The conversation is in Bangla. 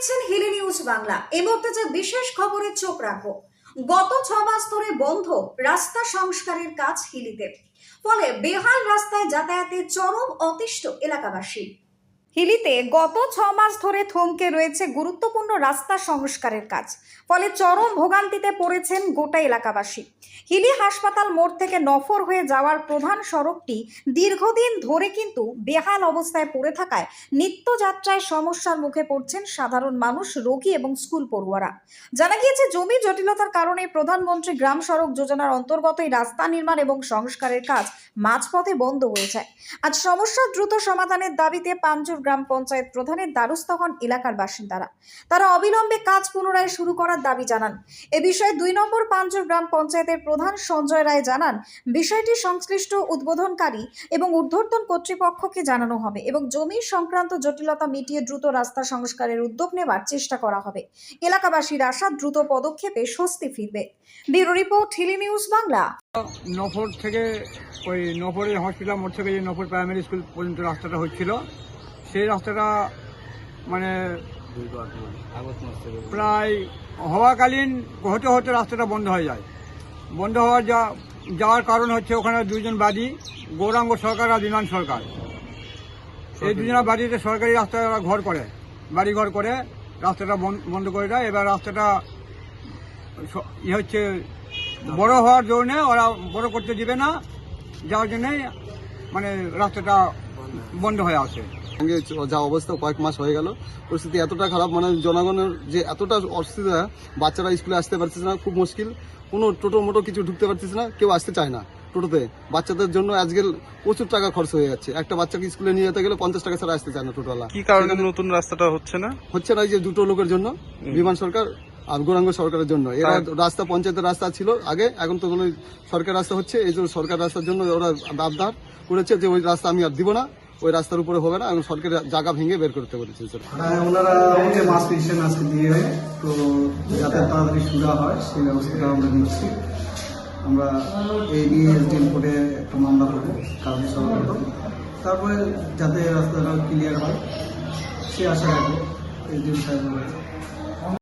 দেখছেন হিলি নিউজ বাংলা। এই মুহূর্তে যে বিশেষ খবরে চোখ রাখবো, গত 6 মাস ধরে বন্ধ রাস্তা সংস্কারের কাজ হিলিতে, ফলে বেহাল রাস্তায় যাতায়াতে চরম অতিষ্ঠ এলাকাবাসী। হিলিতে গত 6 মাস ধরে থমকে রয়েছে গুরুত্বপূর্ণ রাস্তা সংস্কারের কাজ, ফলে চরম ভোগান্তিতে পড়েছেন গোটা এলাকাবাসী। হিলি হাসপাতাল মোড় থেকে নফর হয়ে যাওয়ার প্রধান সড়কটি দীর্ঘদিন ধরে কিন্তু বেহাল অবস্থায় পড়ে থাকায় নিত্যযাত্রায় সমস্যার মুখে পড়ছেন সাধারণ মানুষ, রোগী এবং স্কুল পড়ুয়ারা। জানা গিয়েছে, জমি জটিলতার কারণে প্রধানমন্ত্রী গ্রাম সড়ক যোজনার অন্তর্গত এই রাস্তা নির্মাণ এবং সংস্কারের কাজ মাঝপথে বন্ধ হয়ে যায়। আজ সমস্যা দ্রুত সমাধানের দাবিতে পাঞ্জুর গ্রাম পঞ্চায়েত প্রধানের দ্বারস্থ হন এলাকার বাসিন্দারা। তারা অবিলম্বে কাজ পুনরায় শুরু করার দাবি জানান। এ বিষয়ে 2 নম্বর পাঞ্জুর গ্রাম পঞ্চায়েতের প্রধান সঞ্জয় রায় জানান, বিষয়টি সংশ্লিষ্ট উদ্বোধনকারী এবং ঊর্ধ্বতন কর্তৃপক্ষকে জানানো হবে এবং জমি সংক্রান্ত জটিলতা মিটিয়ে দ্রুত রাস্তা সংস্কারের উদ্যোগ নেওয়ার চেষ্টা করা হবে। এলাকাবাসীর আশা, দ্রুত পদক্ষেপে স্বস্তি ফিরবে। Bureau report, Hili news Bangla. নফর থেকে ওই নফরের হসপিটাল মোড় থেকে যে নফর প্রাইমারি স্কুল পর্যন্ত রাস্তাটা হচ্ছিল, সেই রাস্তাটা মানে প্রায় হওয়াকালীন হতে হতে রাস্তাটা বন্ধ হয়ে যায়। বন্ধ যাওয়ার কারণ হচ্ছে ওখানে দুজন বাদী, গৌরাঙ্গ সরকার আর বিমান সরকার, এই দুজনের বাড়িতে সরকারি রাস্তায় ওরা ঘর করে, বাড়ি ঘর করে রাস্তাটা বন্ধ করে দেয়। এবার রাস্তাটা হচ্ছে বড় হওয়ার জন্যে ওরা বড় করতে দিবে না, যাওয়ার জন্যে মানে রাস্তাটা বন্ধ হয়ে আসে। যা অবস্থা কয়েক মাস হয়ে গেল, পরিস্থিতি এতটা খারাপ, মানে জনগণের যে এতটা অসুবিধা, বাচ্চারা স্কুলে আসতে পারতেছে না, খুব মুশকিল। কোনো টোটো মোটো কিছু ঢুকতে পারতেছে না, কেউ আসতে চায় না টোটোতে। বাচ্চাদের জন্য আজকাল প্রচুর টাকা খরচ হয়ে যাচ্ছে। একটা বাচ্চাকে স্কুলে নিয়ে যেতে গেলে 50 টাকা ছাড়া আসতে চায় না টোটোওয়ালা। কি কারণে নতুন রাস্তাটা হচ্ছে না? এই যে দুটো লোকের জন্য, বিমান সরকার আর গৌরাঙ্গ সরকারের জন্য। এরা রাস্তা পঞ্চায়েতের রাস্তা ছিল আগে, এখন তো সরকার রাস্তা হচ্ছে। এই যে সরকার রাস্তার জন্য ওরা আবদার করেছে যে ওই রাস্তা আমি আর দিব না, ওই রাস্তার উপরে হবে না, এখন সরকারের জায়গা ভেঙে বের করতে বলেছে। ওনারা আমাকে মাস পেয়েছেন আজকে দিয়ে, তো যাতে তাড়াতাড়ি সুরা হয় সেই ব্যবস্থাটা আমরা নিচ্ছি। আমরা এই নিয়ে এসডিএম কোর্টে একটা মামলা করবো কালকে সকালে, তারপরে যাতে রাস্তাটা ক্লিয়ার হয় সে আশা রাখবো এসডিএম সাহেব।